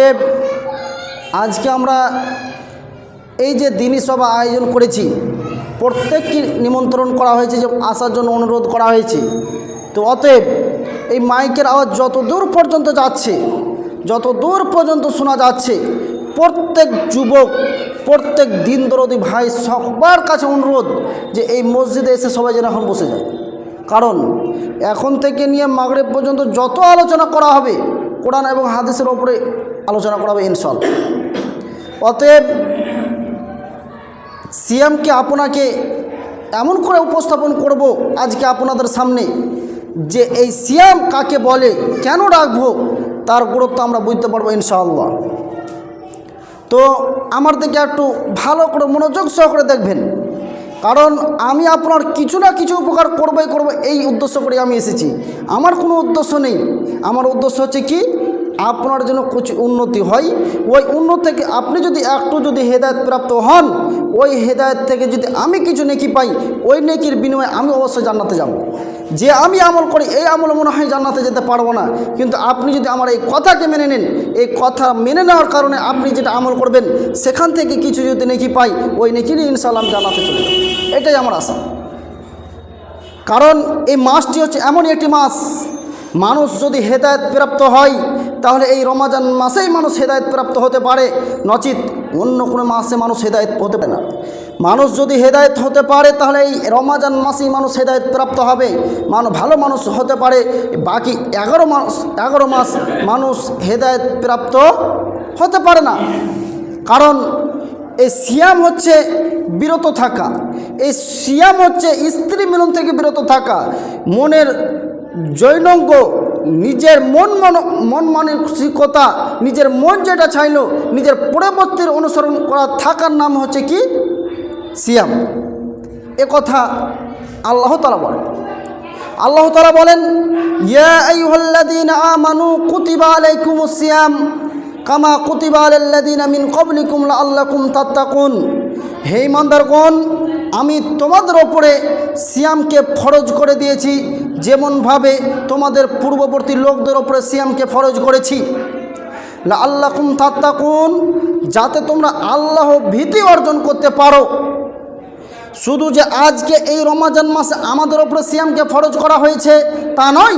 অতএব আজকে আমরা এই যে দিনী সভা আয়োজন করেছি, প্রত্যেককে নিমন্ত্রণ করা হয়েছে, যে আসার জন্য অনুরোধ করা হয়েছে। তো অতএব এই মাইকের আওয়াজ যত দূর পর্যন্ত যাচ্ছে, যত দূর পর্যন্ত শোনা যাচ্ছে, প্রত্যেক যুবক, প্রত্যেক দিন দরদি ভাই সবার কাছে অনুরোধ যে এই মসজিদে এসে সবাই যেন এখন বসে যায়। কারণ এখন থেকে নিয়ে মাগরিব পর্যন্ত যত আলোচনা করা হবে কোরআন এবং হাদিসের ওপরে আলোচনা করা হবে ইনশাআল্লাহ। অতএব সিয়ামকে আপনাকে এমন করে উপস্থাপন করব আজকে আপনাদের সামনে, যে এই সিয়াম কাকে বলে, কেন রাখবো, তার গুরুত্ব আমরা বুঝতে পারবো ইনশাআল্লাহ। তো আমার দিকে একটু ভালো করে মনোযোগ সহকারে দেখবেন, কারণ আমি আপনার কিছু না কিছু উপকার করবই করব, এই উদ্দেশ্য করে আমি এসেছি। আমার কোনো উদ্দেশ্য নেই, আমার উদ্দেশ্য হচ্ছে কি আপনার জন্য কিছু উন্নতি হয়। ওই উন্নতি থেকে আপনি যদি একটু যদি হেদায়েত প্রাপ্ত হন, ওই হেদায়েত থেকে যদি আমি কিছু নেকি পাই, ওই নেকির বিনিময়ে আমি অবশ্যই জান্নাতে যাব। যে আমি আমল করি এই আমল মনে হয় জান্নাতে যেতে পারবো না, কিন্তু আপনি যদি আমার এই কথাকে মেনে নেন, এই কথা মেনে নেওয়ার কারণে আপনি যেটা আমল করবেন সেখান থেকে কিছু যদি নেকি পাই, ওই নেকি নিয়ে ইনশাআল্লাহ আমি জান্নাতে চলে যাব। এটাই আমার আশা। কারণ এই মাসটি হচ্ছে এমনই একটি মাস, মানুষ যদি হেদায়েত প্রাপ্ত হয় তাহলে এই রমজান মাসেই মানুষ হেদায়েত প্রাপ্ত হতে পারে, নচিত অন্য কোনো মাসে মানুষ হেদায়েত হতে পারে না। মানুষ যদি হেদায়েত হতে পারে তাহলে এই রমজান মাসেই মানুষ হেদায়েত প্রাপ্ত হবে, ভালো মানুষ হতে পারে। বাকি 11 মাস মানুষ হেদায়েত প্রাপ্ত হতে পারে না। কারণ এই সিয়াম হচ্ছে বিরত থাকা, এই সিয়াম হচ্ছে স্ত্রী মিলন থেকে বিরত থাকা, মনের জৈনজ্ঞ, নিজের মন মানসিকতা, নিজের মন যেটা চাইল নিজের পরবর্তীর অনুসরণ করা থাকার নাম হচ্ছে কি সিয়াম। এ কথা আল্লাহ তাআলা বলেন। আল্লাহ তাআলা বলেন, ইয়া আইয়ুহাল্লাযীনা আমানু কুতিবা আলাইকুমুস সিয়াম কামা কুতিবা আলাল্লাযীনা মিন ক্বাবলিকুম লাআল্লাকুম তাত্তাকুন। হে ঈমানদারগণ, আমি তোমাদের ওপরে সিয়ামকে ফরজ করে দিয়েছি যেমনভাবে তোমাদের পূর্ববর্তী লোকদের ওপরে সিয়ামকে ফরজ করেছি। লাআল্লাকুম তাত্তাকুন, যাতে তোমরা আল্লাহ ভীতি অর্জন করতে পারো। শুধু যে আজকে এই রমজান মাসে আমাদের ওপরে সিয়ামকে ফরজ করা হয়েছে তা নয়,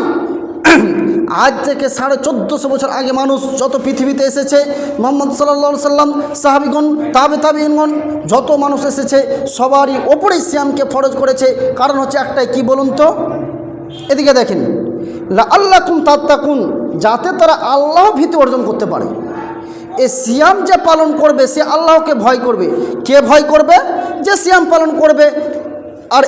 আজ থেকে 1450 বছর আগে মানুষ যত পৃথিবীতে এসেছে, মুহাম্মদ সাল্লাল্লাহু আলাইহি সাল্লাম, সাহাবীগণ, তাবেঈনগণ, যত মানুষ এসেছে সবারই ওপরেই সিয়ামকে ফরজ করেছে। কারণ হচ্ছে একটাই, কি বলুন তো? এদিকে দেখেন, লাআল্লাকুম তাত্তাকুন, যাতে তারা আল্লাহ ভীতি অর্জন করতে পারে। এই সিয়াম যে পালন করবে সে আল্লাহকে ভয় করবে। কে ভয় করবে? যে সিয়াম পালন করবে। আর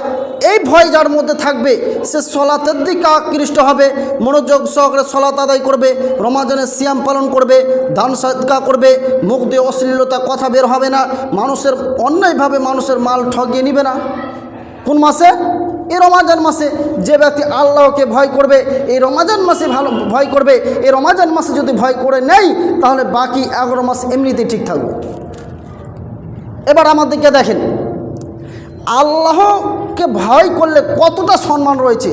এই ভয় যার মধ্যে থাকবে সে সলাতের দিকে আকৃষ্ট হবে, মনোযোগ সহকারে সলাত আদায় করবে, রমজানের সিয়াম পালন করবে, দান সদকা করবে, মুখ দিয়ে অশ্লীলতা কথা বের হবে না, মানুষের অন্যায়ভাবে মানুষের মাল ঠকিয়ে নিবে না। কোন মাসে? এই রমজান মাসে। যে ব্যক্তি আল্লাহকে ভয় করবে এই রমজান মাসে ভালো ভয় করবে, এই রমজান মাসে যদি ভয় করে নেই তাহলে বাকি 11 মাস এমনিতেই ঠিক থাকবে। এবার আমাদেরকে দেখেন, আল্লাহকে ভয় করলে কতটা সম্মান রয়েছে।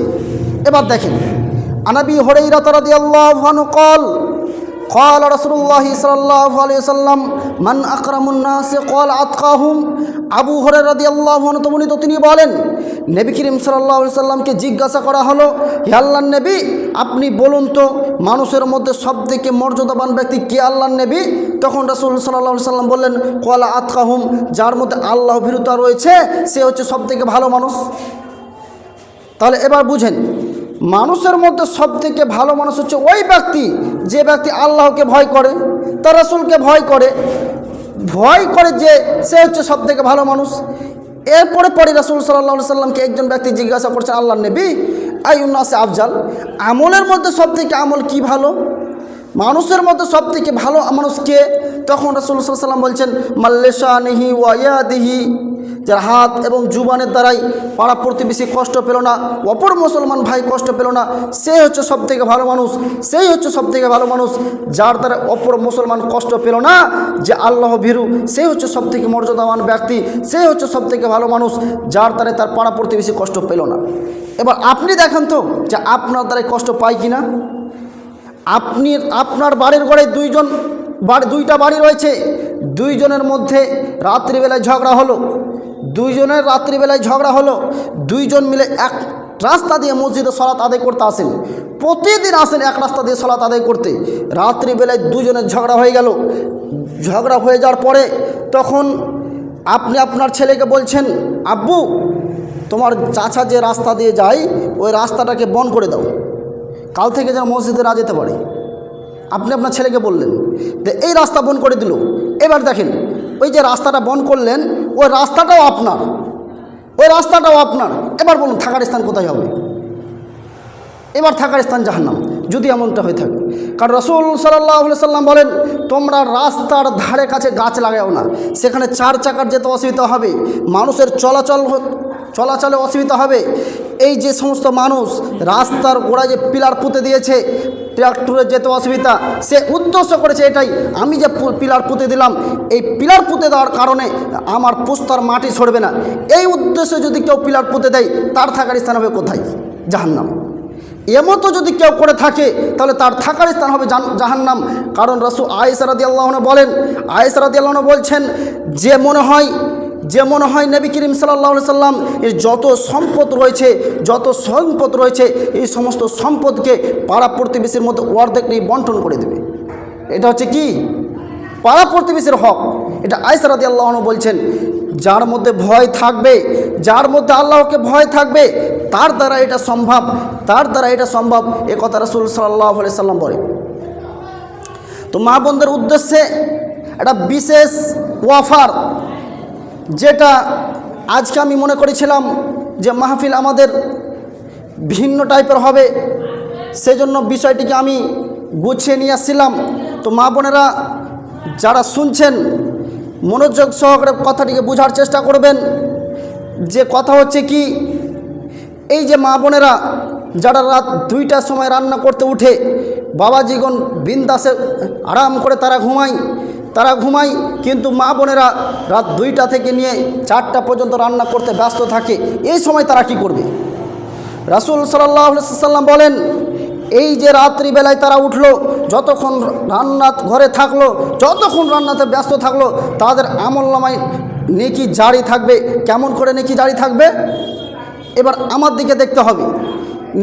এবার দেখেন, আনাবি হুরায়রা রাদিয়াল্লাহু আনহু قال رسول الله صلى الله عليه وسلم من أكرم الناس قال أتقاهم। আবু হুরায়রা রাদিয়াল্লাহু আনহু বর্ণিত, তিনি বলেন, নবী করিম সাল্লাল্লাহু আলাইহি সাল্লামকে জিজ্ঞাসা করা হলো, হে আল্লাহর নবী, আপনি বলুন তো মানুষের মধ্যে সবথেকে মর্যাদাবান ব্যক্তি কে আল্লাহর নবী? তখন রাসূল সাল্লাল্লাহু আলাইহি সাল্লাম বললেন, ক্বালা আতকাহুম, যার মধ্যে আল্লাহ ভীরুতা রয়েছে সে হচ্ছে সবথেকে ভালো মানুষ। তাহলে এবার বুঝেন, মানুষের মধ্যে সবথেকে ভালো মানুষ হচ্ছে ওই ব্যক্তি যে ব্যক্তি আল্লাহকে ভয় করে, তার রাসূলকে ভয় করে যে সে হচ্ছে সবথেকে ভালো মানুষ। এরপরে রাসূল সাল্লাল্লাহু আলাইহি সাল্লামকে একজন ব্যক্তি জিজ্ঞাসা করছে, আল্লাহর নবী, আইয়ুন নাসি আফজাল, আমলের মধ্যে সবথেকে আমল কি ভালো? মানুষের মধ্যে সবথেকে ভালো মানুষ কে? তখন রাসূল সাল্লাল্লাহু আলাইহি সাল্লাম বলছেন, মাল্লিসানিহি ওয়া ইয়াদিহি, যার হাত এবং জুবানের দ্বারাই পাড়া প্রতিবেশী কষ্ট পেল না, অপর মুসলমান ভাই কষ্ট পেল না, সে হচ্ছে সবথেকে ভালো মানুষ। সেই হচ্ছে সবথেকে ভালো মানুষ যার দ্বারা অপর মুসলমান কষ্ট পেল না, যে আল্লাহ ভীরু, সে হচ্ছে সবথেকে মর্যাদাবান ব্যক্তি, সে হচ্ছে সবথেকে ভালো মানুষ যার দ্বারা তার পাড়া প্রতিবেশী কষ্ট পেল না। এবার আপনি দেখেন তো যে আপনার দ্বারাই কষ্ট পায় কিনা। আপনার বাড়ির ঘরে দুইজন দুইটা বাড়ি রয়েছে, দুইজনের মধ্যে রাত্রিবেলায় ঝগড়া হলো, দুইজন মিলে এক রাস্তা দিয়ে মসজিদে সালাত আদায় করতে আসেন, প্রতিদিন আসেন এক রাস্তা দিয়ে সালাত আদায় করতে। রাত্রিবেলায় দুজনের ঝগড়া হয়ে গেল। ঝগড়া হয়ে যাওয়ার পরে তখন আপনি আপনার ছেলেকে বলছেন, আব্বু তোমার চাচা যে রাস্তা দিয়ে যায় ওই রাস্তাটাকে বন্ধ করে দাও, কাল থেকে যেন মসজিদে না যেতে পারে। আপনি আপনার ছেলেকে বললেন, তো এই রাস্তা বন্ধ করে দিল। এবার দেখেন, ওই যে রাস্তাটা বন্ধ করলেন ওই রাস্তাটাও আপনার, এবার বলুন থাকার স্থান কোথায় হবে? এবার থাকার স্থান জাহান্নাম, যদি এমনটা হয়ে থাকে। কারণ রাসূল সাল্লাল্লাহু আলাইহি সাল্লাম বলেন, তোমরা রাস্তার ধারে কাছে গাছ লাগাও না, সেখানে চার চাকার যেতে অসুবিধা হবে, মানুষের চলাচলে অসুবিধা হবে। এই যে সমস্ত মানুষ রাস্তার গোড়ায় যে পিলার পুঁতে দিয়েছে, ট্রাক্টরে যেতে অসুবিধা, সে উদ্দেশ্য করেছে এটাই, আমি যে পিলার পুঁতে দিলাম, এই পিলার পুঁতে দেওয়ার কারণে আমার পোস্তার মাটি সরবে না। এই উদ্দেশ্যে যদি কেউ পিলার পুঁতে দেয়, তার থাকার স্থান হবে কোথায়? জাহান্নাম। এমতো যদি কেউ করে থাকে তাহলে তার থাকার স্থান হবে জাহান্নাম। কারণ রাসূল আয়েশা রাদিয়াল্লাহু আনহা বলছেন, যে মনে হয় নবী করিম সাল্লাল্লাহু আলাইহি সাল্লাম এর যত সম্পদ রয়েছে এই সমস্ত সম্পদকে পাড়া প্রতিবেশীর মধ্যে অর্ধেক নিয়ে বন্টন করে দেবে। এটা হচ্ছে কি? পাড়া প্রতিবেশীর হক। এটা আয়েশা রাদিয়াল্লাহু আনহা বলছেন, যার মধ্যে ভয় থাকবে, যার মধ্যে আল্লাহকে ভয় থাকবে, তার দ্বারা এটা সম্ভব, এ কথা রাসূল সাল্লাল্লাহু আলাইহি সাল্লাম বলে। তো মা বোনদের উদ্দেশ্যে একটা বিশেষ অফার, যেটা আজকে আমি মনে করেছিলাম যে মাহফিল আমাদের ভিন্ন টাইপের হবে, সেজন্য বিষয়টিকে আমি গুছিয়ে নিয়ে আসছিলাম। তো মা বোনেরা যারা শুনছেন মনোযোগ সহকারে কথাটিকে বোঝার চেষ্টা করবেন। যে কথা হচ্ছে কি, এই যে মা বোনেরা যারা রাত 2টার সময় রান্না করতে উঠে, বাবাজিগণ বিন্দাসে আরাম করে তারা ঘুমায়, কিন্তু মা বোনেরা রাত 2টা থেকে নিয়ে 4টা পর্যন্ত রান্না করতে ব্যস্ত থাকে। এই সময় তারা কি করবে? রাসূল সাল্লাল্লাহু আলাইহি সাল্লাম বলেন, এই যে রাত্রিবেলায় তারা উঠলো, যতক্ষণ ঘরে থাকলো, যতক্ষণ রান্নাতে ব্যস্ত থাকলো, তাদের আমলনামায় নেকি জারি থাকবে। কেমন করে নেকি জারি থাকবে? এবার আমার দিকে দেখতে হবে,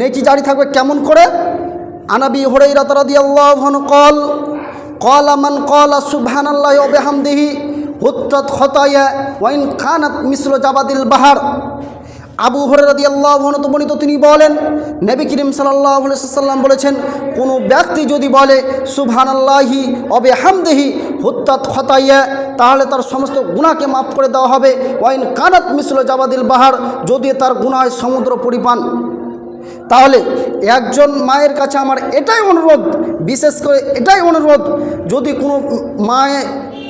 নেকি জারি থাকবে কেমন করে? আনাবি হুরায়রা রাদিয়াল্লাহু আনহু قال من قال سبحان الله وبحمده حطت خطايا وإن كانت مثل جبل البحر। আবু হুরায়রা রাদিয়াল্লাহু আনহু বর্ণিত, তিনি বলেন, নবী করিম সাল্লাল্লাহু আলাইহি ওয়াসাল্লাম বলেছেন, কোনো ব্যক্তি যদি বলে সুবহানাল্লাহি ওয়া বিহামদিহি হুত্তাত খতায়া, তাহলে তার সমস্ত গুনাহকে মাফ করে দেওয়া হবে। ওয়াইন কানাত মিসলু জাবাদিল বাহার, যদি তার গুনাহ সমুদ্র পরিমাণ। তাহলে একজন মায়ের কাছে আমার এটাই অনুরোধ, বিশেষ করে এটাই অনুরোধ, যদি কোনো মায়ে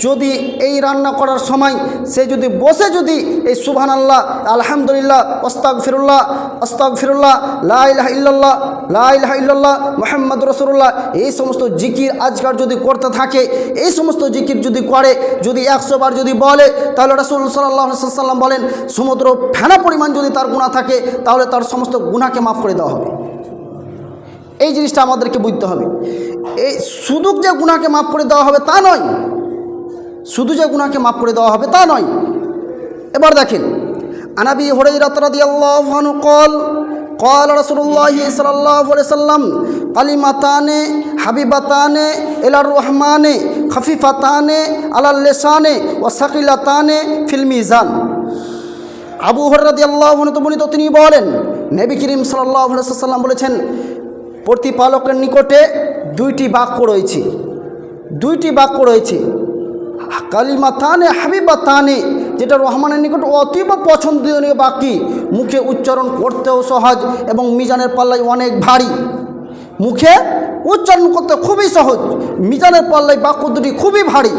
যদি এই রান্না করার সময় সে যদি বসে যদি এই সুবহানাল্লাহ, আলহামদুলিল্লাহ, আস্তাগফিরুল্লাহ, লা ইলাহা ইল্লাল্লাহ মুহাম্মাদুর রাসূলুল্লাহ, এই সমস্ত জিকির আজকার যদি করতে থাকে, এই সমস্ত জিকির যদি করে, যদি 100 বার যদি বলে, তাহলে রাসূল সাল্লাল্লাহু আলাইহি ওয়াসাল্লাম বলেন, সমুদ্র ফেনা পরিমাণ যদি তার গুনাহ থাকে, তাহলে তার সমস্ত গুনাহকে মাফ করে দেওয়া হবে। এই জিনিসটা আমাদেরকে বুঝতে হবে। এই শুধু যে গুনাহকে মাফ করে দেওয়া হবে তা নয়, এবার দেখেন, আনাবি হুরায়রা রাদিয়াল্লাহু আনহু قال رسول الله صلى الله عليه وسلم كلمتان حبيبتان إلى الرحمن خفيفتان على اللسان وثقيلتان في الميزان। আবু হুরায়রা রাদিয়াল্লাহু আনহু বর্ণিত, তিনি বলেন, নবী করিম সাল্লাল্লাহু আলাইহি ওয়াসাল্লাম বলেছেন, প্রতিপালকের নিকটে দুইটি বাক্য রয়েছে, কালিমাতানে হাবিবাতানে, যেটা রহমানের নিকট অতীব পছন্দনীয় বাক্য, মুখে উচ্চারণ করতেও সহজ এবং মিজানের পাল্লায় অনেক ভারী। মুখে উচ্চারণ করতে খুবই সহজ, মিজানের পাল্লায় বাক্য দুটি খুবই ভারী।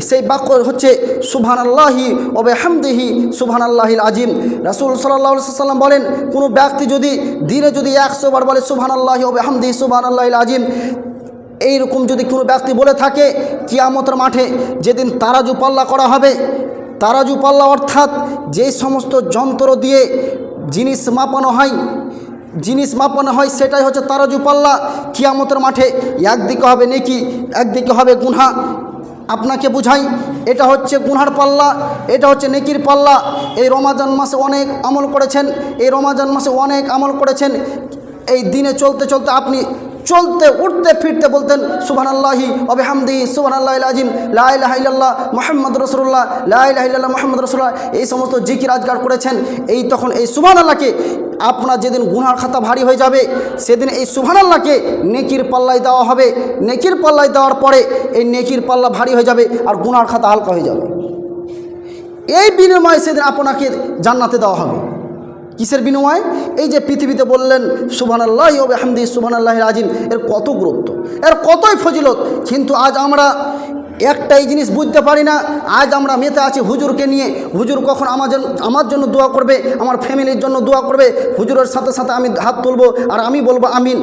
সেই বাক্য হচ্ছে সুবহানাল্লাহি ওয়া বিহামদিহি সুবহানাল্লাহিল আযীম। রাসূল সাল্লাল্লাহু আলাইহি ওয়াসাল্লাম বলেন, কোনো ব্যক্তি যদি দিনে 100 বার বলে সুবহানাল্লাহি ওয়া বিহামদিহি সুবহানাল্লাহিল আযীম, এইরকম যদি কোনো ব্যক্তি বলে থাকে, কিয়ামতের মাঠে যেদিন তারাজু পাল্লা করা হবে, তারাজু পাল্লা অর্থাৎ যে সমস্ত যন্ত্র দিয়ে জিনিস মাপানো হয় সেটাই হচ্ছে তারাজু পাল্লা। কিয়ামতের মাঠে একদিকে হবে নেকি, একদিকে হবে গুনাহ। আপনাকে বুঝাই, এটা হচ্ছে গুনহার পাল্লা, এটা হচ্ছে নেকির পাল্লা। এই রমাজান মাসে অনেক আমল করেছেন, এই রমাজান মাসে অনেক আমল করেছেন। এই দিনে চলতে চলতে আপনি চলতে উঠতে ফিরতে বলতেন সুবহানাল্লাহি ওয়া বিহামদিহি সুবহানাল্লাহিল আযীম, লা ইলাহা ইল্লাল্লাহ মুহাম্মাদুর রাসূলুল্লাহ, লা ইলাহা ইল্লাল্লাহ মুহাম্মাদুর রাসূলুল্লাহ, এই সমস্ত জিকির আজকার করেছেন। এই তখন এই সুবহানাল্লাহকে আপনার যেদিন গুনার খাতা ভারী হয়ে যাবে সেদিন এই সুবহানাল্লাহকে নেকির পাল্লায় দেওয়া হবে। নেকির পাল্লায় দেওয়ার পরে এই নেকির পাল্লা ভারী হয়ে যাবে আর গুনার খাতা হালকা হয়ে যাবে। এই বিনিময়ে সেদিন আপনাকে জান্নাতে দেওয়া হবে। কিসের বিনিময়? এই যে পৃথিবীতে বললেন সুবহানাল্লাহি ওয়া বিহামদিহি সুবহানাল্লাহিল আযীম, এর কত গুরুত্ব, এর কতই ফজিলত। কিন্তু আজ আমরা একটাই জিনিস বুঝতে পারি না। আজ আমরা মেতে আছি হুজুরকে নিয়ে। হুজুর কখন আমার জন্য দোয়া করবে, আমার ফ্যামিলির জন্য দোয়া করবে, হুজুরের সাথে সাথে আমি হাত তুলবো আর আমি বলবো আমিন।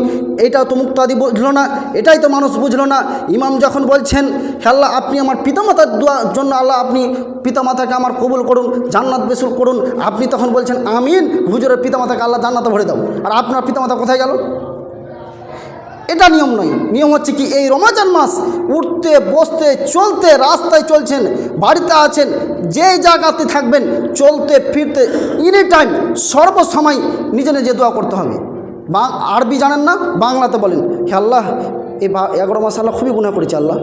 এইটাও তো মুক্তাদি বুঝলো না, এটাই তো মানুষ বুঝলো না। ইমাম যখন বলছেন হে আল্লাহ আপনি আমার পিতামাতার দোয়ার জন্য, আল্লাহ আপনি পিতামাতাকে আমার কবুল করুন, জান্নাত বেসুল করুন, আপনি তখন বলছেন আমিন। হুজুরের পিতামাতাকে আল্লাহ জান্নাতে ভরে দাও, আর আপনার পিতামাতা কোথায় গেল? এটা নিয়ম নয়। নিয়ম হচ্ছে কি, এই রমজান মাস উঠতে বসতে চলতে, রাস্তায় চলছেন, বাড়িতে আছেন, যে জায়গাতে থাকবেন, চলতে ফিরতে এনি টাইম সর্বসময় নিজে নিজে দোয়া করতে হবে। আরবি জানেন না, বাংলাতে বলেন হে আল্লাহ এই 11 মাস আল্লাহ খুবই গুনাহ করেছে, আল্লাহ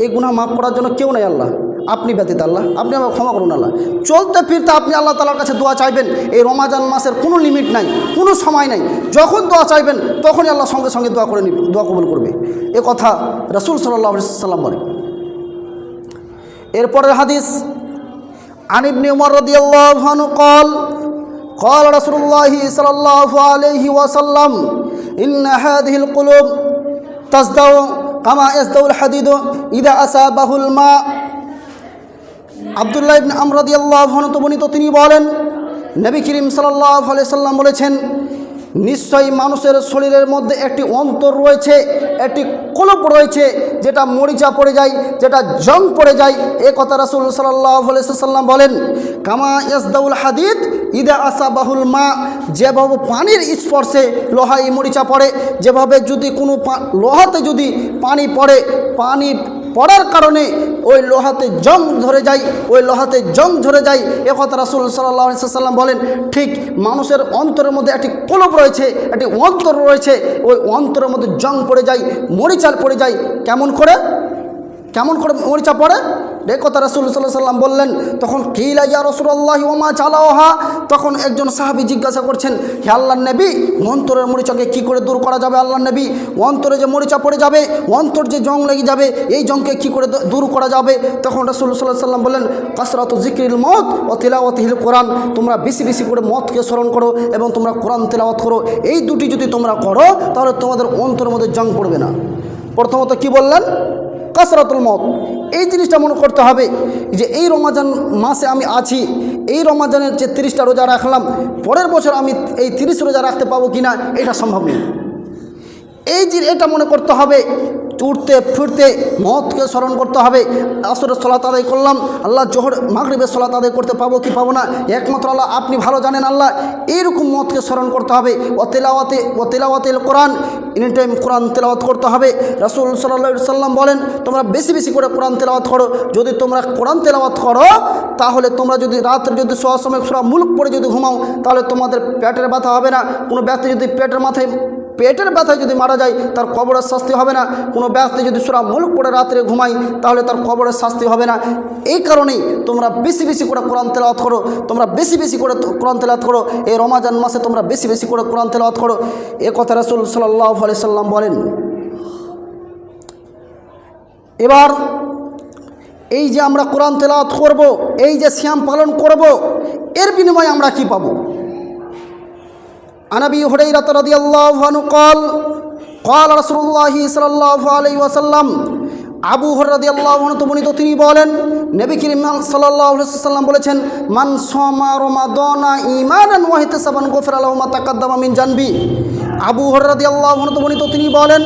এই গুনাহ মাফ করার জন্য কেউ নাই, আল্লাহ আপনি ব্যতীত, আল্লাহ আপনি আমাকে ক্ষমা করুন। আল্লাহ চলতে ফিরতে আপনি আল্লাহ তাআলার কাছে দোয়া চাইবেন। এই রমজান মাসের কোনো লিমিট নাই, কোনো সময় নাই। যখন দোয়া চাইবেন তখনই আল্লাহ সঙ্গে সঙ্গে দোয়া করে নেবে, দোয়া কবুল করবে। এ কথা রাসূল সাল্লাল্লাহু আলাইহি ওয়াসাল্লাম বলেন। এরপরের হাদিস, আন ইবনে উমর রাদিয়াল্লাহু আনহু قال قال رسول الله صلى الله عليه وسلم إن هذه القلوب تصدع كما يصدع الحديد إذا أصابه الماء। আব্দুল্লাহ ইবনে আমর রাদিয়াল্লাহু আনহু তো বর্ণিত, তিনি বলেন নবী করিম সাল্লাল্লাহু আলাইহি সাল্লাম বলেছেন, নিশ্চয়ই মানুষের শরীরের মধ্যে একটি অন্তর রয়েছে, একটি কলব রয়েছে, যেটা মরিচা পড়ে যায়, যেটা জং পড়ে যায়। এ কথা রাসূল সাল্লাল্লাহু আলাইহি সাল্লাম বলেন। কামা ইয়াসদাউল হাদিদ ইদা আসাবাহুল মা, যেভাবে পানির স্পর্শে লোহায় মরিচা পড়ে, যেভাবে যদি কোনো লোহাতে যদি পানি পড়ে, পানি পড়ার কারণে ওই লোহাতে জং ধরে যায়, ওই লোহাতে জং ধরে যায়। এ কথা রাসূল সাল্লাল্লাহু আলাইহি সাল্লাম বলেন। ঠিক মানুষের অন্তরের মধ্যে একটি কলব রয়েছে, একটি অন্তর রয়েছে, ওই অন্তরের মধ্যে জং পড়ে যায়, মরিচা পড়ে যায়। কেমন করে মরিচা পড়ে? এ কথা রাসূল সাল্লাল্লাহু আলাইহি সাল্লাম বললেন। তখন কিলা ইয়া রাসূলুল্লাহ ওয়া মা জালাওহা, তখন একজন সাহাবী জিজ্ঞাসা করছেন, হে আল্লাহর নবী, অন্তরের মরিচাকে কি করে দূর করা যাবে? আল্লাহর নবী, অন্তরে যে মরিচা পড়ে যাবে, অন্তর যে জং লেগে যাবে, এই জংকে কি করে দূর করা যাবে? তখন রাসূল সাল্লাল্লাহু আলাইহি সাল্লাম বললেন, কাসরাতু যিকরিল মউত ওয়া তিলাওয়াতিল কোরআন, তোমরা বেশি বেশি করে মওতকে স্মরণ করো এবং তোমরা কোরআন তেলাওয়াত করো। এই দুটি যদি তোমরা করো তাহলে তোমাদের অন্তরের মধ্যে জং পড়বে না। প্রথমত কি বললেন? কাসরাতুল মওত। এই জিনিসটা মনে করতে হবে যে এই রমজান মাসে আমি আছি, এই রমজানের যে 30টা রোজা রাখলাম, পরের বছর আমি এই 30 রোজা রাখতে পাবো কিনা, এটা সম্ভব নেই। এটা মনে করতে হবে। উঠতে ফিরতে মওতকে স্মরণ করতে হবে। আসরের সালাত আদায় করলাম, আল্লাহ জোহর মাগরিবের সালাত আদায় করতে পাবো কি পাবো না, একমাত্র আল্লাহ আপনি ভালো জানেন। আল্লাহ এইরকম মওতকে স্মরণ করতে হবে। ও তেলাওয়াতিল কোরআন, এনি টাইম কোরআন তেলাওয়াত করতে হবে। রাসূল সাল্লাল্লাহু আলাইহি সাল্লাম বলেন, তোমরা বেশি বেশি করে কোরআন তেলাওয়াত করো। যদি তোমরা কোরআন তেলাওয়াত করো, তাহলে তোমরা যদি রাত্রে যদি শোয়ার সময় সূরা মুলক পড়ে যদি ঘুমাও, তাহলে তোমাদের পেটের ব্যথা হবে না। কোনো ব্যক্তি যদি পেটের ব্যথায় যদি মারা যায়, তার কবরের শাস্তি হবে না। কোনো ব্যক্তি যদি সূরা মুলক পড়ে রাত্রে ঘুমায়, তাহলে তার কবরের শাস্তি হবে না। এই কারণেই তোমরা বেশি বেশি করে কোরআন তেলাওয়াত করো, তোমরা বেশি বেশি করে কোরআন তেলাওয়াত করো। এই রমজান মাসে তোমরা বেশি বেশি করে কোরআন তেলাওয়াত করো। এ কথা রাসূল সাল্লাল্লাহু আলাইহি সাল্লাম বলেন। এবার এই যে আমরা কোরআন তেলাওয়াত করব, এই যে সিয়াম পালন করব, এর বিনিময়ে আমরা কি পাবো? عن أبي هريرة رضي الله عنه قال قال رسول الله صلى الله عليه وسلم, আবু হুরায়রা রাদিয়াল্লাহু আনহু বর্ণিত, তিনি বলেন নবী করিম সাল্লাল্লাহু আলাইহি ওয়াসাল্লাম বলেছেন, মান সামা রমাদানা ঈমানান ওয়া ইহতিসাবান গুফিরা লাহু মা তাকাদ্দামা মিন জানবি। আবু হুরায়রা রাদিয়াল্লাহু আনহু বর্ণিত, তিনি বলেন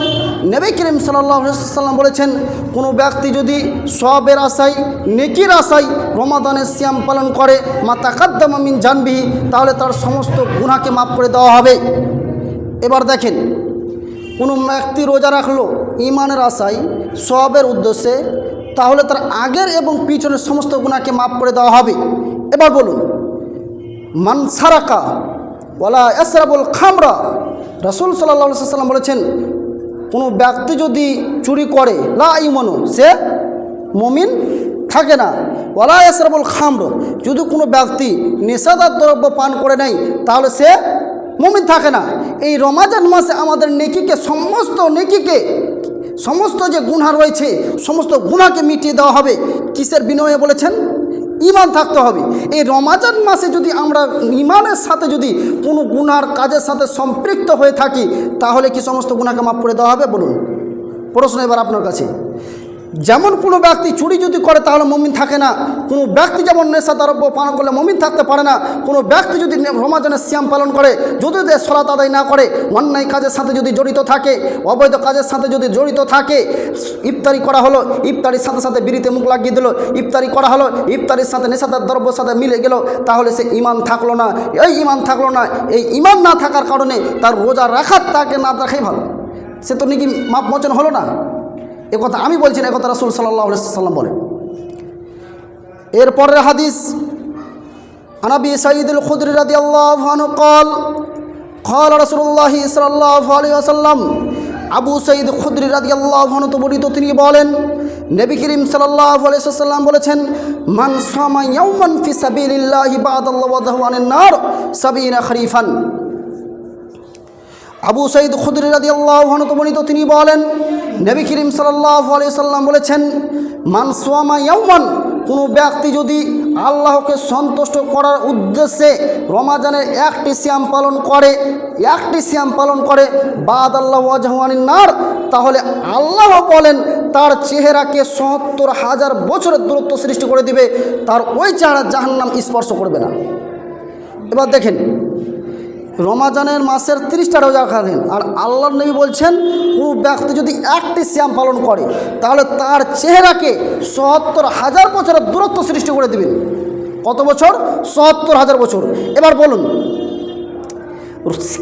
নবী করিম সাল্লাল্লাহু আলাইহি ওয়াসাল্লাম বলেছেন, কোনো ব্যক্তি যদি সওয়াবের আশায়, নেকির আশায় রমাদানের সিয়াম পালন করে, মা তাকাদ্দামা মিন জানবি, তাহলে তার সমস্ত গুনাহকে মাফ করে দেওয়া হবে। এবার দেখেন, কোনো ব্যক্তি রোজা রাখলো ঈমানের আশায়, সওয়াবের উদ্দেশ্যে, তাহলে তার আগের এবং পিছনের সমস্ত গুনাহকে মাফ করে দেওয়া হবে। এবার বলুন, মান সারাকা ওয়ালা ইয়াসরাবুল খামরা, রাসূল সাল্লাল্লাহু আলাইহি ওয়াসাল্লাম বলেছেন, কোনো ব্যক্তি যদি চুরি করে লা ইউমানু, সে মুমিন থাকে না। ওয়ালা ইয়াসরাবুল খামর, যদি কোনো ব্যক্তি নেশাদার দ্রব্য পান করে নেয় তাহলে সে মুমিন থাকে না। এই রমাজান মাসে আমাদের নেকিকে, সমস্ত যে গুনাহ রয়েছে সমস্ত গুনাহকে মিটিয়ে দেওয়া হবে। কিসের বিনিময়ে বলেছেন? ঈমান থাকতে হবে। এই রমাজান মাসে যদি আমরা ঈমানের সাথে যদি কোনো গুনাহর কাজের সাথে সম্পৃক্ত হয়ে থাকি তাহলে কি সমস্ত গুনাহকে মাফ করে দেওয়া হবে? বলুন। প্রশ্ন এবার আপনার কাছে। যেমন কোনো ব্যক্তি চুরি যদি করে তাহলে মুমিন থাকে না, কোনো ব্যক্তি যেমন নেশাদ্রব্য পান করলে মুমিন থাকতে পারে না, কোনো ব্যক্তি যদি রমাজানের সিয়াম পালন করে, যদি সালাত আদায় না করে, অন্যায় কাজের সাথে যদি জড়িত থাকে, অবৈধ কাজের সাথে যদি জড়িত থাকে, ইফতারি করা হলো, ইফতারির সাথে সাথে বিড়িতে মুখ লাগিয়ে দিল, ইফতারি করা হলো, ইফতারির সাথে নেশাদার দ্রব্যের সাথে মিলে গেল, তাহলে সে ঈমান থাকলো না। এই ঈমান থাকলো না, এই ঈমান না থাকার কারণে তার রোজা রাখার তাকে না রাখাই ভালো, সে তো নাকি মাপ মোচন হলো না। একথা আমি বলছি না, একথা রাসূল সাল্লাল্লাহু আলাইহি ওয়াসাল্লাম বলেন। এরপরের হাদিস, আন আবি সাঈদ আল খুদরি রাদিয়াল্লাহু আনহু قال قال رسول الله সাল্লাল্লাহু আলাইহি ওয়াসাল্লাম, আবু সাঈদ খুদরি রাদিয়াল্লাহু আনহু বর্ণিত, তিনি বলেন, নবী করিম সাল্লাল্লাহু আলাইহি ওয়াসাল্লাম বলেছেন, মান সামা ইয়াওমান ফি সাবিলিল্লাহি বা'দাল্লাহু ওয়াদাহু আনিন নার 70 খরিফান। আবু সাঈদ খুদরি রাদিয়াল্লাহু আনহু বর্ণিত, তিনি বলেন, নবী করিম সাল্লাল্লাহু আলাইহি ওয়াসাল্লাম বলেছেন, মান সামা ইয়াওমান, কোনো ব্যক্তি যদি আল্লাহকে সন্তুষ্ট করার উদ্দেশ্যে রমাজানের একটি সিয়াম পালন করে, বা'দাল্লাহু ওয়াজহু আনিন নার, তাহলে আল্লাহ বলেন তার চেহারাকে ৭০,০০০ বছরের দূরত্ব সৃষ্টি করে দিবে, তার ওই চেহারা জাহান্নাম স্পর্শ করবে না। এবার দেখেন, রমাজানের মাসের 30টা রোজা রাখেন, আর আল্লাহর নবী বলছেন কোনো ব্যক্তি যদি একটি সিয়াম পালন করে তাহলে তার চেহারাকে ৭০,০০০ বছরের দূরত্ব সৃষ্টি করে দিবেন। কত বছর? ৭০,০০০ বছর। এবার বলুন,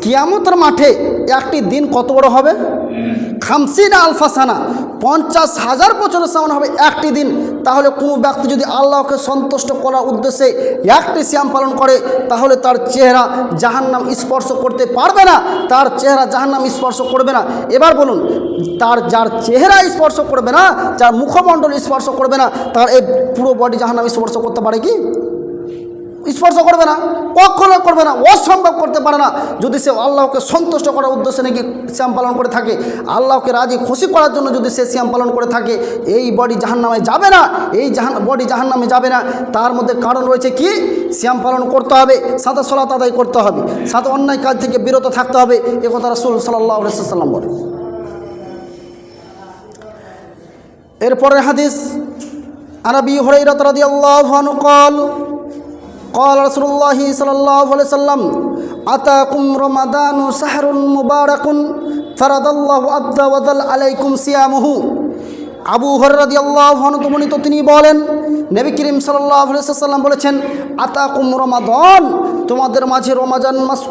কিয়ামতের মাঠে একটি দিন কত বড় হবে? 50 আলফা সানা, 50,000 বছরের সমান হবে একটি দিন। তাহলে কোনো ব্যক্তি যদি আল্লাহকে সন্তুষ্ট করার উদ্দেশ্যে একটি সিয়াম পালন করে তাহলে তার চেহারা জাহান্নাম স্পর্শ করতে পারবে না, তার চেহারা জাহান্নাম স্পর্শ করবে না। এবার বলুন, যার চেহারা স্পর্শ করবে না, যার মুখমণ্ডল স্পর্শ করবে না, তার এই পুরো বডি জাহান্নাম স্পর্শ করতে পারে কি? স্পর্শ করবে না, কখনো করবে না, অসম্ভব করতে পারে না। যদি সে আল্লাহকে সন্তুষ্ট করার উদ্দেশ্যে নাকি সিয়াম পালন করে থাকে, আল্লাহকে রাজি খুশি করার জন্য যদি সে সিয়াম পালন করে থাকে, এই বডি জাহান্নামে যাবে না, বডি জাহান্নামে যাবে না। তার মধ্যে কারণ রয়েছে কি? সিয়াম পালন করতে হবে, সাথে সালাত আদায় করতে হবে, সাথে অন্যায় কাজ থেকে বিরত থাকতে হবে। এ কথা রাসূল সাল্লাল্লাহু আলাইহি ওয়াসাল্লাম বলেন। এরপরের হাদিস, আন আবি হুরায়রা রাদিয়াল্লাহু আনহু قال قال رسول الله صلى الله عليه وسلم أتاكم رمضان شهر مبارك فرض الله عز وجل عليكم صيامه। আবু হুরায়রা রাদিয়াল্লাহু আনহু বর্ণিত, তিনি বলেন, নবী করিম সাল্লাল্লাহু আলাইহি ওয়াসাল্লাম বলেছেন, আতাকুম রমাদান, তোমাদের মাঝে রমজান মাস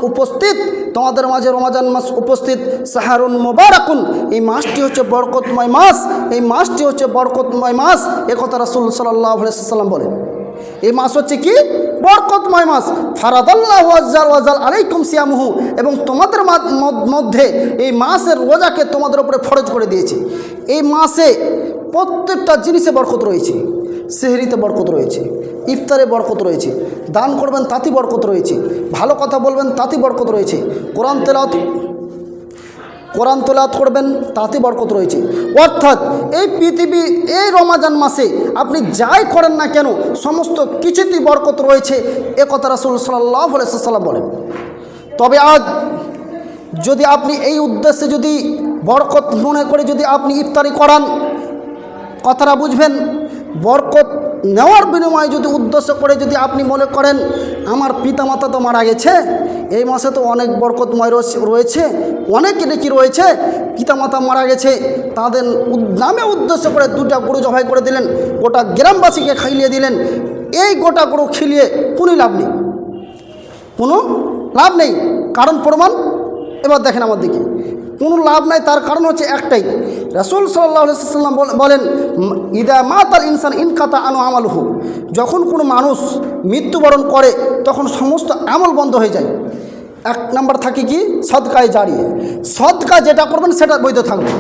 উপস্থিত, শাহরুন মুবারাকুন, এই মাসটি হচ্ছে বরকতময় মাস, একথা রাসূল সাল্লাল্লাহু আলাইহি ওয়াসাল্লাম বলেন। এই মাস হচ্ছে কি? বরকতময় মাস। ফারাদাল্লাহু আযজা ওয়াজাল আলাইকুম সিয়ামুহু, এবং তোমাদের মধ্যে এই মাসের রোজাকে তোমাদের উপরে ফরজ করে দিয়েছে। এই মাসে প্রত্যেকটা জিনিসে বরকত রয়েছে। সেহরিতে বরকত রয়েছে, ইফতারে বরকত রয়েছে, দান করবেন তাতে বরকত রয়েছে, ভালো কথা বলবেন তাতে বরকত রয়েছে, কোরআন তেলাওয়াত করবেন তাতে বরকত রয়েছে। অর্থাৎ এই রমাজান মাসে আপনি যাই করেন না কেন সমস্ত কিছুতেই বরকত রয়েছে, এ কথা রাসূল সাল্লাল্লাহু আলাইহি ওয়াসাল্লাম বলেন। তবে আজ যদি আপনি এই উদ্দেশ্যে যদি বরকত মনে করে যদি আপনি ইফতারি করান, কথাটা বুঝবেন, বরকত নেওয়ার বিনিময়ে যদি উদ্দেশ্য করে যদি আপনি মনে করেন আমার পিতামাতা তো মারা গেছে, এই মাসে তো অনেক বরকতময় রয়েছে, অনেক নেকি রয়েছে, পিতামাতা মারা গেছে, তাদের নামে উদ্দেশ্য করে 2টা গরু জবাই করে দিলেন, গোটা গ্রামবাসীকে খাইয়ে দিলেন, এই গোটা গরু খিলিয়ে কোনো লাভ নেই। কারণ প্রমাণ, এবার দেখেন আমার দিকে, কোনো লাভ নাই। তার কারণ হচ্ছে একটাই, রাসূল সাল্লাল্লাহু আলাইহি ওয়াসাল্লাম বলেন ইদা মাতাল ইনসান ইনকাতা আনহু আমালুহু, যখন কোনো মানুষ মৃত্যুবরণ করে তখন সমস্ত আমল বন্ধ হয়ে যায়। এক নাম্বার থাকে কি, সদকায়ে জারিয়া। সদকা যেটা করবেন সেটা বৈধ থাকবে।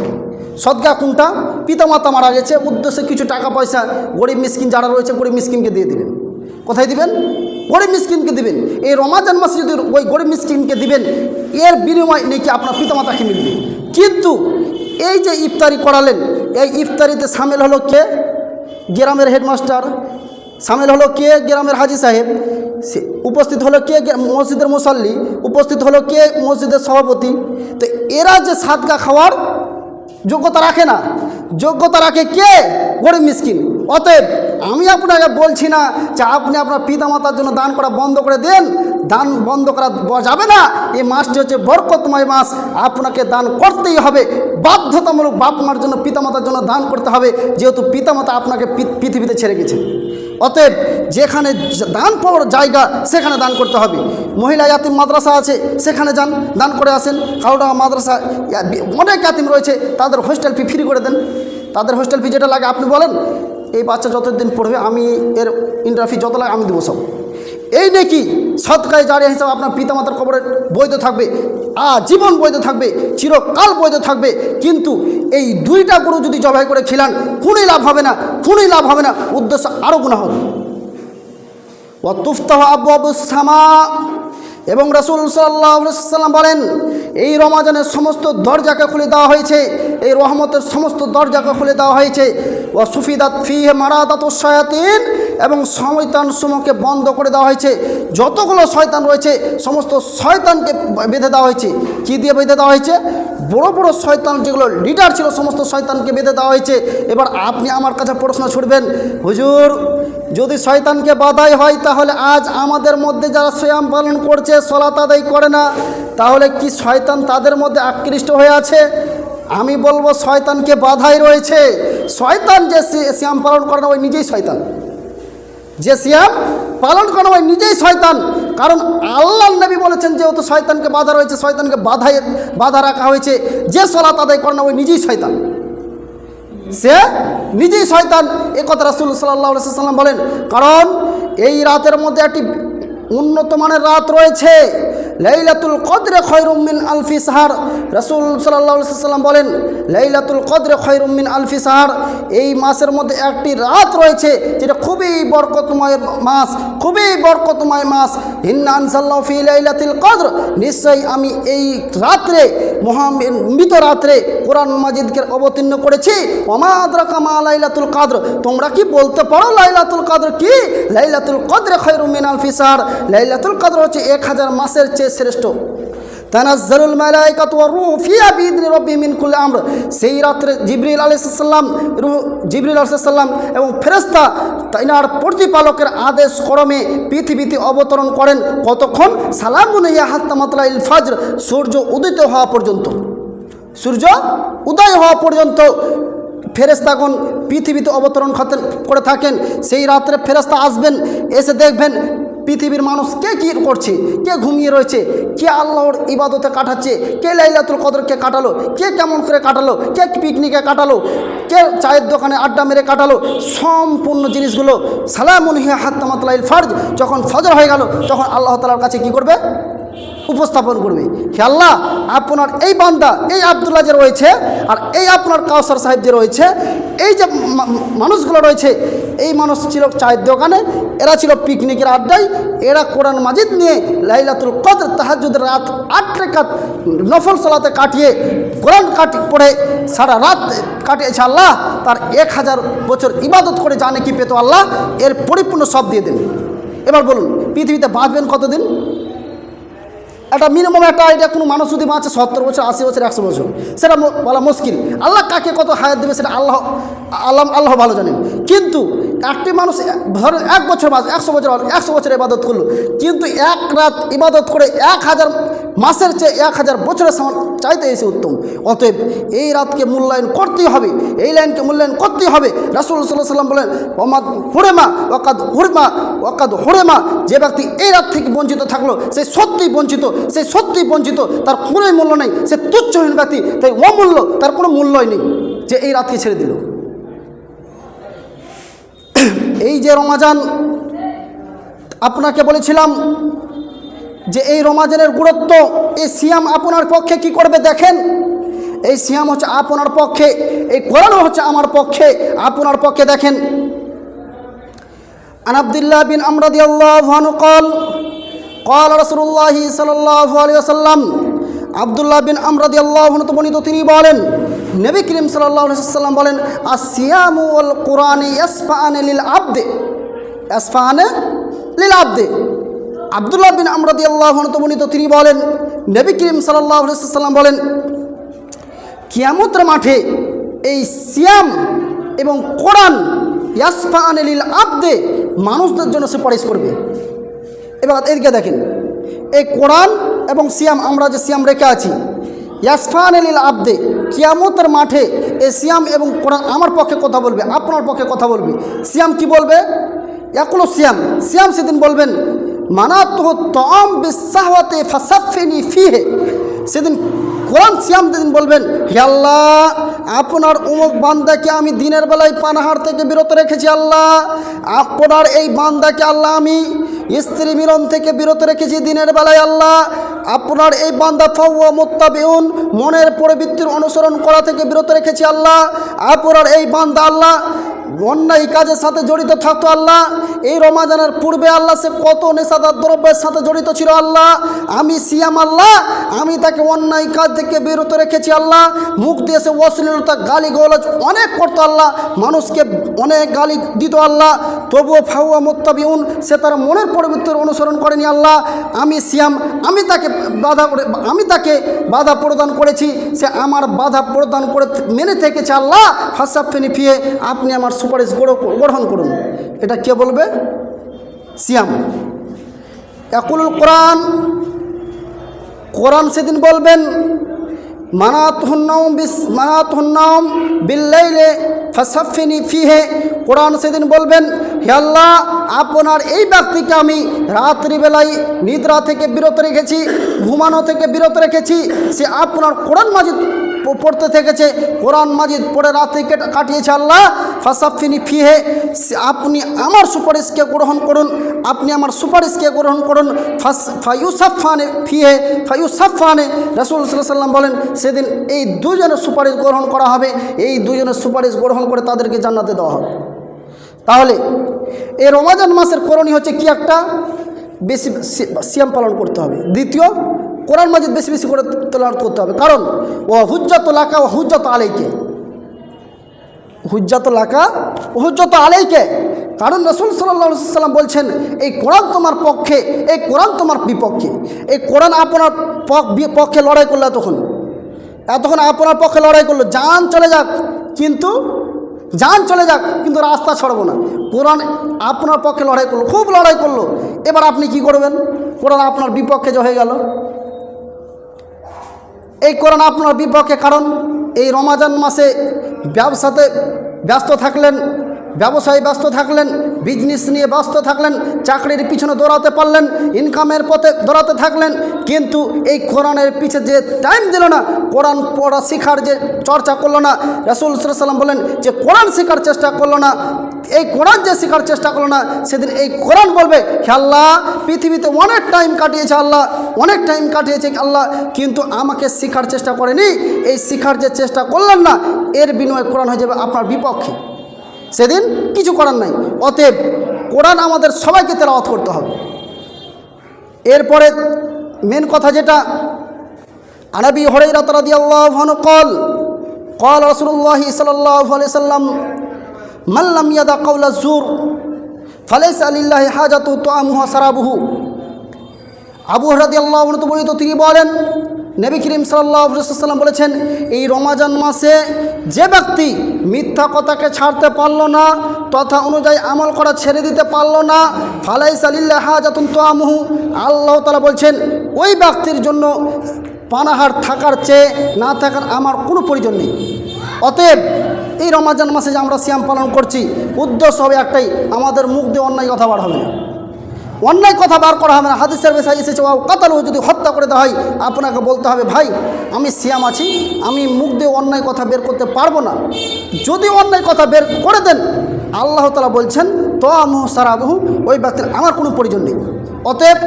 সদকা কোনটা? পিতামাতা মারা গেছে, উদ্দেশ্যে কিছু টাকা পয়সা গরিব মিসকিন যারা রয়েছে গরিব মিসকিনকে দিয়ে দিবেন। কোথায় দিবেন? গরিব মিসকিনকে দিবেন। এই রমাজান মাসে যদি ওই গরিব মিসকিনকে দিবেন, এর বিনিময় নাকি আপনার পিতামাতাকে মিলবে। কিন্তু এই যে ইফতারি করালেন, এই ইফতারিতে সামিল হলো কে? গ্রামের হেডমাস্টার, সামিল হলো কে? গ্রামের হাজি সাহেব, উপস্থিত হলো কে? মসজিদের মুসাল্লি, উপস্থিত হলো কে? মসজিদের সভাপতি। তো এরা যে সাদকা খাওয়ার যোগ্যতা রাখে না, যোগ্যতা রাখে কে? গরিব মিসকিন। অতএব আমি আপনাকে বলছি না যে আপনি আপনার পিতামাতার জন্য দান করা বন্ধ করে দেন, দান বন্ধ করা যাবে না। এই মাসটি হচ্ছে বরকতময় মাস, আপনাকে দান করতেই হবে, বাধ্যতামূলক বাপ মার জন্য পিতামাতার জন্য দান করতে হবে, যেহেতু পিতামাতা আপনাকে পৃথিবীতে ছেড়ে গেছে। অতএব যেখানে দান পাওয়ার জায়গা সেখানে দান করতে হবে। মহিলা ইয়াতিম মাদ্রাসা আছে, সেখানে যান, দান করে আসেন। কাউডা মাদ্রাসা অনেক ইয়াতিম রয়েছে, তাদের হোস্টেল ফি ফ্রি করে দেন। তাদের হোস্টেল ফি যেটা লাগে আপনি বলেন, এই বাচ্চা যতদিন পড়বে আমি এর ইন্টার ফি যত লাগে আমি দেবো সব। এই নাকি সদকায়ে জারিয়া হিসাবে আপনার পিতামাতার কবরে বৈধ থাকবে, জীবন বৈধ থাকবে, চিরকাল বৈধ থাকবে। কিন্তু এই দুইটা গরু যদি জবাই করে খিলান কোনোই লাভ হবে না, কোনোই লাভ হবে না, উদ্দেশ্য আরও গুনাহ হবে। ওয়া তুফতাহু আবওয়াবুস সামা, এবং রাসূল সাল্লাল্লাহু আলাইহি ওয়াসাল্লাম বলেন এই রমাজানের সমস্ত দরজাকে খুলে দেওয়া হয়েছে, এই রহমতের সমস্ত দরজাকে খুলে দেওয়া হয়েছে। ওয়া সুফিদাত ফিহি মারাদাতুশ শায়াতিন, এবং শয়তান সমূহকে বন্ধ করে দেওয়া হয়েছে। যতগুলো শয়তান রয়েছে সমস্ত শয়তানকে বেঁধে দেওয়া হয়েছে। কি দিয়ে বেঁধে দেওয়া হয়েছে? বড় বড় শয়তান যেগুলো লিডার ছিল সমস্ত শয়তানকে বেঁধে দেওয়া হয়েছে। এবার আপনি আমার কাছে প্রশ্ন ছুড়বেন, হুজুর যদি শয়তানকে বাধাই হয় তাহলে আজ আমাদের মধ্যে যারা সিয়াম পালন করছে, সালাত আদায় করে না, তাহলে কি শয়তান তাদের মধ্যে আকৃষ্ট হয়ে আছে? আমি বলবো শয়তানকে বাধাই রয়েছে। শয়তান যে সিয়াম পালন করে না ওই নিজেই শয়তান, যে সিয়াম পালন করে ওই নিজেই শয়তান। কারণ আল্লাহর নবী বলেছেন যেহেতু শয়তানকে বাধা রয়েছে, শয়তানকে বাধা রাখা হয়েছে, যে সালাত আদায় করে না ওই নিজেই শয়তান, সে নিজেই শয়তান। এ কথা রাসূল সাল্লাল্লাহু আলাইহি ওয়াসাল্লাম বলেন। কারণ এই রাতের মধ্যে একটি উন্নত মানের রাত রয়েছে, লাইলাতুল কদরে খয়রুম মিন আলফি সাহার। রাসূল সাল্লাল্লাহু আলাইহি ওয়াসাল্লাম বলেন লাইলাতুল কদরে খয়রুম মিন আলফি সাহার। এই মাসের মধ্যে একটি রাত রয়েছে যেটা খুবই বরকতময় মাস, খুবই বরকতময় মাস। ইন্না আনজালনাহু ফি লাইলাতিল কদর, নিশ্চয়ই আমি এই রাত্রে মৃত রাত্রে কোরআন মাজিদকে অবতীর্ণ করেছি। ওমা আদরাকা মা লাইলাতুল কদর, তোমরা কি বলতে পারো লাইলাতুল কদর কি? লাইলাতুল কদরে খয়রুম মিন আলফি সাহার, লাইলাতুল কদর হচ্ছে 1000 মাসের চেয়ে শ্রেষ্ঠ। তানাজ্জালুল মালায়েকাতু ওয়ার রূহু ফিহা বিইذনি রাব্বিহিম মিন কুল্লি আমর। সেই রাত্রে জিবরিল আলাইহিস সালাম এবং ফেরেশতা তাইনার প্রতিপালকের আদেশ ক্রমে পৃথিবীতে অবতরণ করেন। কতক্ষণ? সালামুন ইয়া হাত্তা মাতলাইল ফজর, সূর্য উদিত হওয়া পর্যন্ত, সূর্য উদয় হওয়া পর্যন্ত ফেরেশতাগণ পৃথিবীতে অবতরণ করে থাকেন। সেই রাত্রে ফেরেশতা আসবেন, এসে দেখবেন পৃথিবীর মানুষ কে কী করছে, কে ঘুমিয়ে রয়েছে, কে আল্লাহর ইবাদতে কাটাচ্ছে, কে লাইলাতুল কদরকে কাটালো, কে কেমন করে কাটালো, কে পিকনিকে কাটালো, কে চায়ের দোকানে আড্ডা মেরে কাটালো। সম্পূর্ণ জিনিসগুলো সালামুন হিয়া হাত্তা মাতলাইল ফজর, যখন ফজর হয়ে গেল তখন আল্লাহ তাআলার কাছে কি করবে? উপস্থাপন করবে। হে আল্লাহ, আপনার এই বান্দা এই আব্দুল্লাহ যে রয়েছে আর এই আপনার কাউসার সাহেব যে রয়েছে, এই যে মানুষগুলো রয়েছে, এই মানুষ ছিল চায়ের দোকানে, এরা ছিল পিকনিকের আড্ডায়, এরা কোরআন মাজিদ নিয়ে লাইলাতুল কদর তাহাজ্জুদের রাত 8 রাকাত নফল সালাতে কাটিয়ে কোরআন পড়ে সারা রাত কাটিয়েছে। আল্লাহ তার 1000 বছর ইবাদত করে জানে কি পেত, আল্লাহ এর পরিপূর্ণ সব দিয়ে দেন। এবার বলুন পৃথিবীতে বাঁচবেন কতদিন? একটা মিনিমাম একটা আইডিয়া, কোনো মানুষ যদি বাঁচে 70 বছর, 80 বছর, 100 বছর, সেটা বলা মুশকিল। আল্লাহ কাকে কত হায়াত দেবে সেটা আল্লাহ ভালো জানেন। কিন্তু একটি মানুষ ধরেন 1 বছর বাস 100 বছর 100 বছর ইবাদত করলো, কিন্তু এক রাত ইবাদত করে 1000 মাসের চেয়ে 1000 বছরের সমান চাইতে এসে উত্তম। অতএব এই রাতকে মূল্যায়ন করতেই হবে, এই লাইনকে মূল্যায়ন করতেই হবে। রাসূল সাল্লাল্লাহু আলাইহি ওয়াসাল্লাম বলেন ওমাদ হুরেমা ওয়াকাদ হুরেমা, যে ব্যক্তি এই রাত থেকে বঞ্চিত থাকলো সে সত্যিই বঞ্চিত, তার কোনো মূল্য নেই, সে তুচ্ছহীন ব্যক্তি, তাই অমূল্য, তার কোনো মূল্যই নেই যে এই রাতকে ছেড়ে দিল। এই যে রমাজান আপনাকে বলেছিলাম যে এই রমাজানের গুরুত্ব, এই সিয়াম আপনার পক্ষে কি করবে দেখেন। এই সিয়াম হচ্ছে আপনার পক্ষে, এই কোরআনও হচ্ছে আমার পক্ষে, আপনার পক্ষে দেখেন। আন আব্দুল্লাহ বিন আমর রাদিয়াল্লাহু আনহু قال رسول الله صلى الله عليه وسلم, আব্দুল্লাহ বিন আমর রাদিয়াল্লাহু আনহু বর্ণিত, তিনি বলেন নবী করিম সাল্লাল্লাহু আলাইহি ওয়াসাল্লাম বলেন আসিয়ামু ওয়াল কুরআনি ইয়াসফাআনি লিল আবদে। আব্দুল্লাহ বিন আমর রাদিয়াল্লাহু আনহু বর্ণিত, তিনি বলেন নবী করিম সাল্লাল্লাহু আলাইহি ওয়াসাল্লাম বলেন কিয়ামতের মাঠে এই সিয়াম এবং কোরআন ইয়াসফাআনি লিল আবদে মানুষদের জন্য সুপারিশ করবে। এবার এদিকে দেখেন, এই কোরআন এবং সিয়াম, আমরা যে সিয়াম রেখে আছি, ইয়াসফাআনি লিল আবদে, কিয়ামতের মাঠে এই সিয়াম এবং কোরআন আমার পক্ষে কথা বলবে, আপনার পক্ষে কথা বলবে। সিয়াম কি বলবে? ইয়াকুলু সিয়াম সেদিন বলবেন মানাতুহু তাআম বিসাহওয়াতি ফাসাফিনি ফিহি। সেদিন কোরআন সিয়াম সেদিন বলবেন হে আল্লাহ, আপনার অমুক বান্দাকে আমি দিনের বেলায় পানাহার থেকে বিরত রেখেছি, আল্লাহ আপনার এই বান্দাকে আল্লাহ আমি স্ত্রী মিলন থেকে বিরত রেখেছি দিনের বেলায়, আল্লাহ আপনার এই বান্দা ফাওয়া মুত্তাবিউন, মনের প্রবৃত্তির অনুসরণ করা থেকে বিরত রেখেছি, আল্লাহ আপনার এই বান্দা আল্লাহ অন্যায় কাজের সাথে জড়িত থাকতো, আল্লাহ এই রমাজানের পূর্বে আল্লাহ সে কত নেশাদার দ্রব্যের সাথে জড়িত ছিল, আল্লাহ আমি সিয়াম আল্লাহ আমি তাকে অন্যায় কাজ থেকে বিরত রেখেছি, আল্লাহ মুখ দিয়ে সে অশ্লীলতা গালি গলজ অনেক করতো, আল্লাহ মানুষকে অনেক গালি দিত, আল্লাহ তবুও ফাওয়া মুত্তাবিউন, সে তার মনের প্রবৃত্তির অনুসরণ করেনি, আল্লাহ আমি সিয়াম আমি তাকে বাধা প্রদান করেছি, সে আমার বাধা প্রদান করে মেনে থেকেছে, আল্লাহ ফাসাফিনি ফিহে, আপনি আমার সুপারিশ গ্রহণ করুন। এটা কে বলবে? সিয়াম। ইয়াকুলুল কোরআন সেদিন বলবেন মানাতুহুন নাওম বিল্লাইলি ফাসাফিনি ফিহে। কোরআন সেদিন বলবেন হে আল্লাহ, আপনার এই ব্যক্তিকে আমি রাত্রিবেলায় নিদ্রা থেকে বিরত রেখেছি, ঘুমানো থেকে বিরত রেখেছি, সে আপনার কোরআন মাজিদ পড়তে থেকেছে, কোরআন মাজিদ পড়ে রাত্রি কাটিয়েছে, আল্লাহ ফাসাফিনি ফিহে, আপনি আমার সুপারিশকে গ্রহণ করুন, আপনি আমার সুপারিশকে গ্রহণ করুন। ফায়ুসাফানে ফিহে ফায়ুসাফানে, রাসূল সাল্লাল্লাহু আলাইহি ওয়াসাল্লাম বলেন সেদিন এই দুজনের সুপারিশ গ্রহণ করা হবে, এই দুজনের সুপারিশ গ্রহণ করে তাদেরকে জান্নাতে দেওয়া হবে। তাহলে এই রমাজান মাসের করণীয় হচ্ছে কি? একটা বেশি সিয়াম পালন করতে হবে, দ্বিতীয় কোরআন মাজিদ বেশি বেশি করে তেলাওয়াত করতে হবে, কারণ ও হুজ্জাতুল লাকা ও হুজ্জাত আলাইকে, হুজ্জাতুল লাকা ও হুজ্জাত আলাইকে, কারণ রাসূল সাল্লাল্লাহু আলাইহি ওয়াসাল্লাম বলছেন এই কোরআন তোমার পক্ষে, এই কোরআন তোমার বিপক্ষে। এই কোরআন আপনার পক্ষে লড়াই করলো, এতক্ষণ আপনার পক্ষে লড়াই করলো, জান চলে যাক কিন্তু রাস্তা ছাড়বো না। কোরআন আপনার পক্ষে লড়াই করলো, খুব লড়াই করলো, এবার আপনি কি করবেন? কোরআন আপনার বিপক্ষে যে হয়ে গেল, এই কোরআন আপনার বিপক্ষে। কারণ এই রমাজান মাসে ব্যবসাতে ব্যস্ত থাকলেন, ব্যবসায় ব্যস্ত থাকলেন, বিজনেস নিয়ে ব্যস্ত থাকলেন, চাকরির পিছনে দৌড়াতে পারলেন, ইনকামের পথে দৌড়াতে থাকলেন, কিন্তু এই কোরআনের পিছে যে টাইম দিল না, কোরআন পড়া শেখার যে চর্চা করলো না, রাসূল সাল্লাল্লাহু আলাইহি ওয়াসাল্লাম বলেন যে কোরআন শেখার চেষ্টা করলো না, এই কোরআন যে শেখার চেষ্টা করলো না, সেদিন এই কোরআন বলবে হে আল্লাহ, পৃথিবীতে অনেক টাইম কাটিয়েছে আল্লাহ, অনেক টাইম কাটিয়েছে আল্লাহ, কিন্তু আমাকে শেখার চেষ্টা করেনি। এই শেখার যে চেষ্টা করলেন না, এর বিনিময়ে কোরআন হয়ে যাবে আপনার বিপক্ষে, সেদিন কিছু করার নাই। অতএব কোরআন আমাদের সবাইকে তেলাওয়াত করতে হবে। এরপরে মেন কথা যেটা, আনাবি হুরায়রা রাদিয়াল্লাহু আনহু قال رسول الله صلى الله عليه وسلم من لم يدع قول الزور فليس لله حاجة طعامه وشرابه। আবু হুরায়রা রাদিয়াল্লাহু আনহু বর্ণিত, তিনি বলেন নবী করিম সাল্লাল্লাহু আলাইহি ওয়াসাল্লাম বলেছেন, এই রমাজান মাসে যে ব্যক্তি মিথ্যা কথাকে ছাড়তে পারল না, তথা অনুযায়ী আমল করা ছেড়ে দিতে পারল না, ফালাইসা লিল্লাহি হাজাতুন তুআমুহু, আল্লাহ তাআলা বলছেন ওই ব্যক্তির জন্য পানাহার থাকার চেয়ে না থাকার আমার কোনো প্রয়োজন নেই। অতএব এই রমাজান মাসে যে আমরা সিয়াম পালন করছি, উদ্দেশ্য হবে একটাই, আমাদের মুখ দিয়ে অন্যায় কথা বার হবে না, অন্যায় কথা বার করা হবে না। হাদিসের বিষয় এসেছে, কাতালু, যদি হত্যা করে দেওয়া হয় আপনাকে বলতে হবে, ভাই আমি সিয়াম আছি, আমি মুখ দিয়ে অন্যায় কথা বের করতে পারবো না। যদি অন্যায় কথা বের করে দেন, আল্লাহ তাআলা বলছেন তো আমহু সারাবহু, ওই ব্যক্তির আমার কোনো প্রয়োজন নেই। অতএব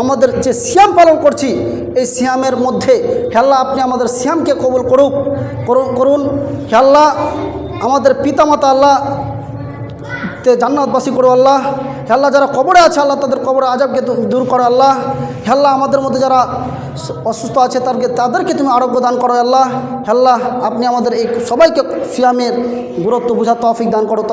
আমাদের যে সিয়াম পালন করছি, এই সিয়ামের মধ্যে হে আল্লাহ আপনি আমাদের সিয়ামকে কবুল করুন। হে আল্লাহ আমাদের পিতামাতা আল্লাহ তে জান্নাতবাসী করো আল্লাহ। হে আল্লাহ যারা কবরে আছে আল্লাহ তাদের কবরে আযাবকে দূর করো আল্লাহ। হে আল্লাহ আমাদের মধ্যে যারা অসুস্থ আছে তাদেরকে তুমি আরোগ্য দান করো আল্লাহ। হে আল্লাহ আপনি আমাদের এই সবাইকে সিয়ামের গুরুত্ব বোঝার তৌফিক দান করো।